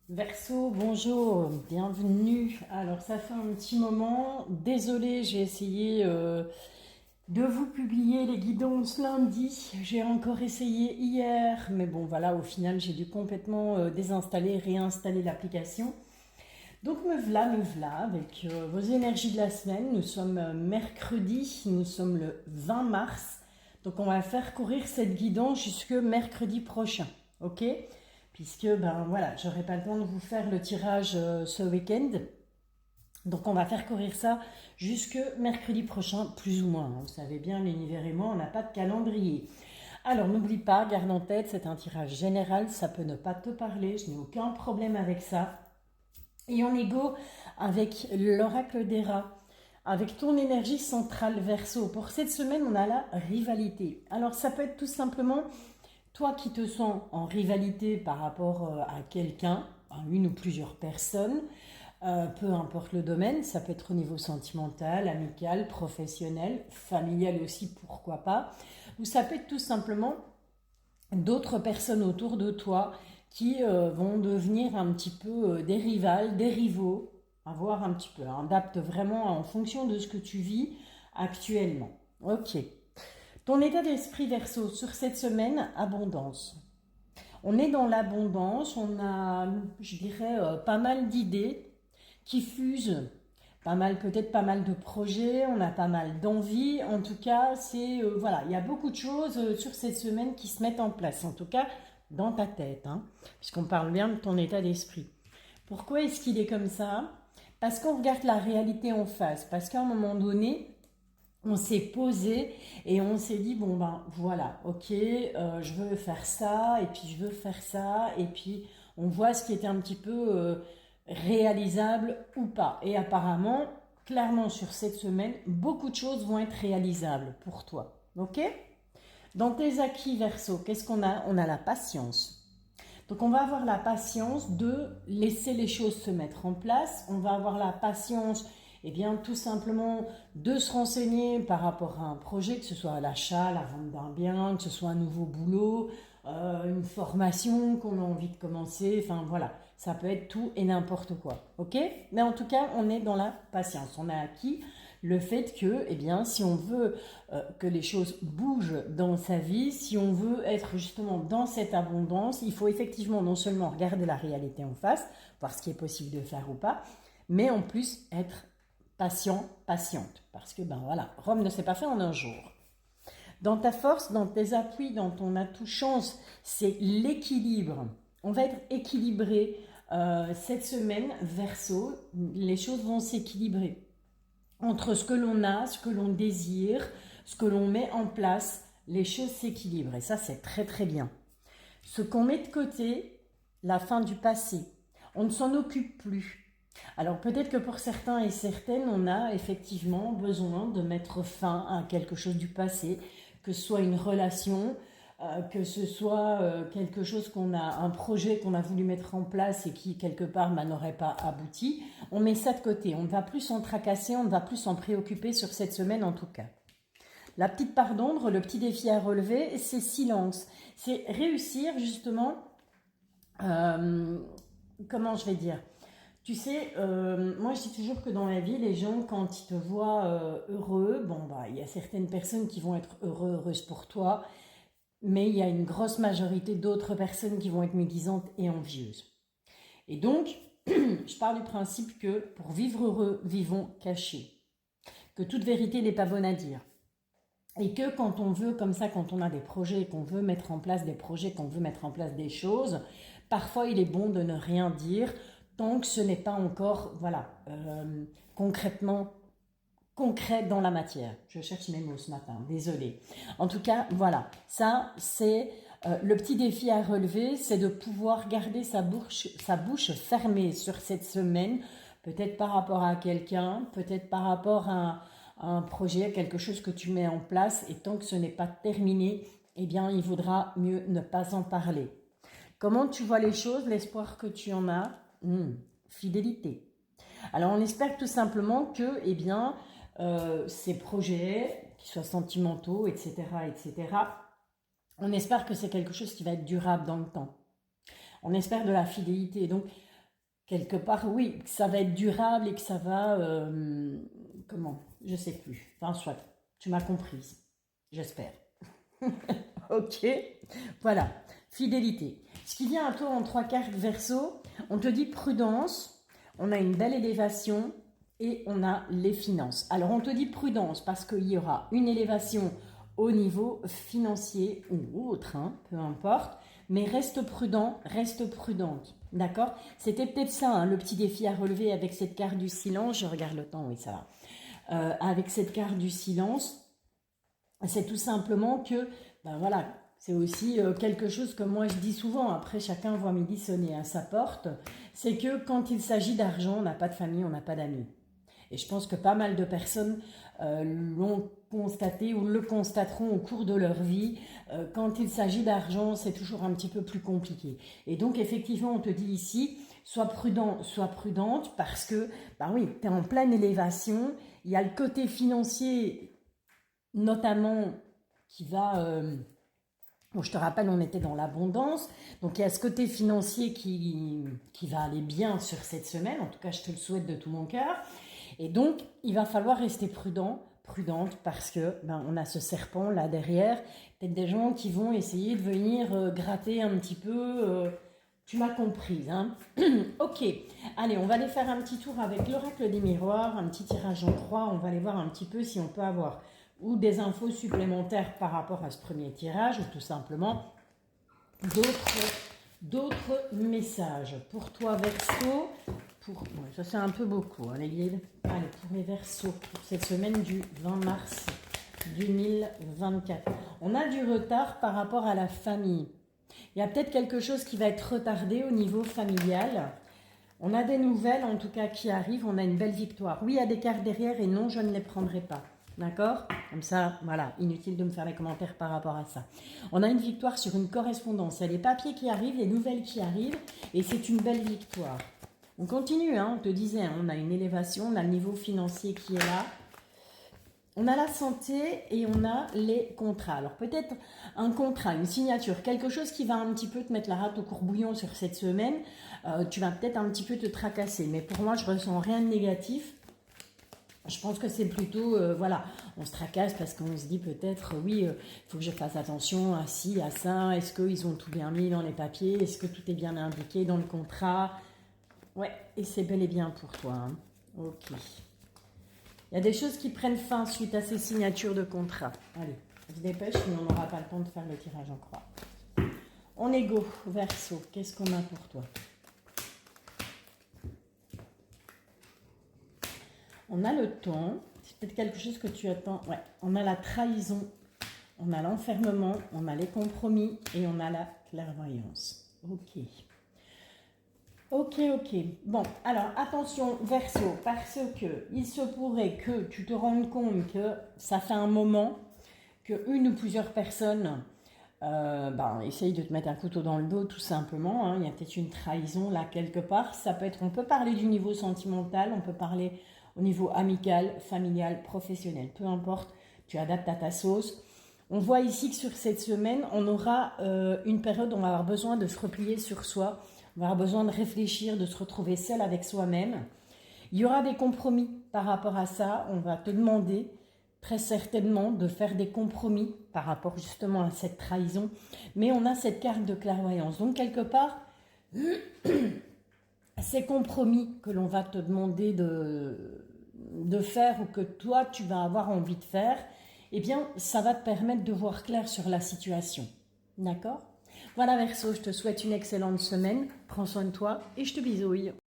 Verseau, bonjour, bienvenue. Alors ça fait un petit moment, désolée, j'ai essayé de vous publier les guidons ce lundi. J'ai encore essayé hier, mais bon voilà, au final j'ai dû complètement désinstaller, réinstaller l'application. Donc me voilà avec vos énergies de la semaine. Nous sommes mercredi, nous sommes le 20 mars. Donc on va faire courir cette guidance jusque mercredi prochain, ok? Puisque ben voilà, j'aurai pas le temps de vous faire le tirage ce week-end. Donc on va faire courir ça jusque mercredi prochain, plus ou moins, hein. Vous savez bien, l'univers et moi, on n'a pas de calendrier. Alors n'oublie pas, garde en tête, c'est un tirage général, ça peut ne pas te parler, je n'ai aucun problème avec ça. Et on est go avec l'oracle des rats, avec ton énergie centrale Verseau. Pour cette semaine, on a la rivalité. Alors ça peut être tout simplement toi qui te sens en rivalité par rapport à quelqu'un, à une ou plusieurs personnes, peu importe le domaine, ça peut être au niveau sentimental, amical, professionnel, familial aussi, pourquoi pas, ou ça peut être tout simplement d'autres personnes autour de toi qui vont devenir un petit peu des rivales, des rivaux, à voir un petit peu, hein, adapte vraiment en fonction de ce que tu vis actuellement. Ok. Ton état d'esprit Verseau sur cette semaine, abondance. On est dans l'abondance, on a, je dirais, pas mal d'idées qui fusent, pas mal, peut-être pas mal de projets, on a pas mal d'envies. En tout cas, c'est voilà, il y a beaucoup de choses sur cette semaine qui se mettent en place, en tout cas dans ta tête, hein, puisqu'on parle bien de ton état d'esprit. Pourquoi est-ce qu'il est comme ça? Parce qu'on regarde la réalité en face, parce qu'à un moment donné, on s'est posé et on s'est dit bon ben voilà, ok, je veux faire ça et puis je veux faire ça et puis on voit ce qui était un petit peu réalisable ou pas. Et apparemment, clairement sur cette semaine, beaucoup de choses vont être réalisables pour toi, ok? Dans tes acquis Verseau, qu'est-ce qu'on a? On a la patience. Donc on va avoir la patience de laisser les choses se mettre en place. On va avoir la patience, eh bien, tout simplement de se renseigner par rapport à un projet, que ce soit à l'achat, la vente d'un bien, que ce soit un nouveau boulot, une formation qu'on a envie de commencer. Enfin voilà, ça peut être tout et n'importe quoi. Ok? Mais en tout cas, on est dans la patience. On a acquis le fait que, eh bien, si on veut que les choses bougent dans sa vie, si on veut être justement dans cette abondance, il faut effectivement non seulement regarder la réalité en face, voir ce qui est possible de faire ou pas, mais en plus être patient, patiente. Parce que, ben voilà, Rome ne s'est pas fait en un jour. Dans ta force, dans tes appuis, dans ton atout chance, c'est l'équilibre. On va être équilibré cette semaine, Verseau. Les choses vont s'équilibrer entre ce que l'on a, ce que l'on désire, ce que l'on met en place, les choses s'équilibrent. Et ça, c'est très très bien. Ce qu'on met de côté, la fin du passé. On ne s'en occupe plus. Alors peut-être que pour certains et certaines, on a effectivement besoin de mettre fin à quelque chose du passé, que ce soit une relation, que ce soit quelque chose qu'on a, un projet qu'on a voulu mettre en place et qui quelque part n'aurait pas abouti. On met ça de côté, on ne va plus s'en tracasser, on ne va plus s'en préoccuper sur cette semaine en tout cas. La petite part d'ombre, le petit défi à relever, c'est silence. C'est réussir justement, euh, comment je vais dire, tu sais, moi je dis toujours que dans la vie, les gens, quand ils te voient heureux, bon, bah, il y a certaines personnes qui vont être heureuses pour toi, mais il y a une grosse majorité d'autres personnes qui vont être médisantes et envieuses. Et donc, je pars du principe que pour vivre heureux, vivons cachés. Que toute vérité n'est pas bonne à dire. Et que quand on veut, comme ça, quand on a des projets, qu'on veut mettre en place des projets, qu'on veut mettre en place des choses, parfois il est bon de ne rien dire tant que ce n'est pas encore, voilà, concrètement concret dans la matière. Je cherche mes mots ce matin, désolée. En tout cas, voilà, ça c'est le petit défi à relever, c'est de pouvoir garder sa bouche fermée sur cette semaine, peut-être par rapport à quelqu'un, peut-être par rapport à un projet, à quelque chose que tu mets en place, et tant que ce n'est pas terminé, eh bien, il vaudra mieux ne pas en parler. Comment tu vois les choses, l'espoir que tu en as? Fidélité. Alors on espère tout simplement que, eh bien, ces projets, qu'ils soient sentimentaux, etc., etc., on espère que c'est quelque chose qui va être durable dans le temps. On espère de la fidélité. Donc, quelque part, oui, que ça va être durable et que ça va... comment? Je sais plus. Enfin, soit, tu m'as comprise. J'espère. Ok. Voilà. Fidélité. Ce qui vient à toi en 3 cartes Verseau, on te dit prudence, on a une belle élévation et on a les finances. Alors, on te dit prudence parce qu'il y aura une élévation au niveau financier ou autre, hein, peu importe. Mais reste prudent, reste prudente. D'accord? C'était peut-être ça, hein, le petit défi à relever avec cette carte du silence. Je regarde le temps, oui, ça va. Avec cette carte du silence, c'est tout simplement que, ben voilà, c'est aussi quelque chose que moi je dis souvent, après chacun voit midi sonner à sa porte, c'est que quand il s'agit d'argent, on n'a pas de famille, on n'a pas d'amis. Et je pense que pas mal de personnes l'ont constaté ou le constateront au cours de leur vie. Quand il s'agit d'argent, c'est toujours un petit peu plus compliqué. Et donc, effectivement, on te dit ici, sois prudent, sois prudente, parce que, bah oui, tu es en pleine élévation. Il y a le côté financier, notamment, qui va... bon, je te rappelle, on était dans l'abondance. Donc, il y a ce côté financier qui va aller bien sur cette semaine. En tout cas, je te le souhaite de tout mon cœur. Et donc, il va falloir rester prudente, parce que on a ce serpent là derrière. Peut-être des gens qui vont essayer de venir gratter un petit peu. Tu m'as comprise, hein? Ok. Allez, on va aller faire un petit tour avec l'oracle des miroirs, un petit tirage en croix. On va aller voir un petit peu si on peut avoir ou des infos supplémentaires par rapport à ce premier tirage, ou tout simplement d'autres messages. Pour toi, Verseau, ouais, ça c'est un peu beaucoup, hein, les guides. Allez, pour les Verseaux, pour cette semaine du 20 mars 2024. On a du retard par rapport à la famille. Il y a peut-être quelque chose qui va être retardé au niveau familial. On a des nouvelles, en tout cas, qui arrivent. On a une belle victoire. Oui, il y a des cartes derrière et non, je ne les prendrai pas. D'accord? Comme ça, voilà, inutile de me faire les commentaires par rapport à ça. On a une victoire sur une correspondance. Il y a des papiers qui arrivent, des nouvelles qui arrivent, et c'est une belle victoire. On continue, hein, on te disait, hein, on a une élévation, on a le niveau financier qui est là. On a la santé et on a les contrats. Alors peut-être un contrat, une signature, quelque chose qui va un petit peu te mettre la rate au courbouillon sur cette semaine. Tu vas peut-être un petit peu te tracasser. Mais pour moi, je ne ressens rien de négatif. Je pense que c'est plutôt, voilà, on se tracasse parce qu'on se dit peut-être, oui, il faut que je fasse attention à ci, à ça. Est-ce qu'ils ont tout bien mis dans les papiers? Est-ce que tout est bien indiqué dans le contrat? Ouais, et c'est bel et bien pour toi. Hein. Ok. Il y a des choses qui prennent fin suite à ces signatures de contrat. Allez, on se dépêche, sinon on n'aura pas le temps de faire le tirage en croix. On est go, Verseau, qu'est-ce qu'on a pour toi? On a le temps, c'est peut-être quelque chose que tu attends. Ouais, on a la trahison, on a l'enfermement, on a les compromis et on a la clairvoyance. Ok. Ok. Bon, alors attention Verseau, parce que il se pourrait que tu te rendes compte que ça fait un moment que une ou plusieurs personnes essayent de te mettre un couteau dans le dos tout simplement. Hein. Il y a peut-être une trahison là quelque part. Ça peut être, on peut parler du niveau sentimental, on peut parler au niveau amical, familial, professionnel, peu importe, tu adaptes à ta sauce. On voit ici que sur cette semaine, on aura une période où on va avoir besoin de se replier sur soi, on va avoir besoin de réfléchir, de se retrouver seul avec soi-même. Il y aura des compromis par rapport à ça, on va te demander très certainement de faire des compromis par rapport justement à cette trahison, mais on a cette carte de clairvoyance. Donc quelque part, ces compromis que l'on va te demander de faire ou que toi tu vas avoir envie de faire, eh bien ça va te permettre de voir clair sur la situation. D'accord? Voilà Verseau, je te souhaite une excellente semaine, prends soin de toi et je te bisouille.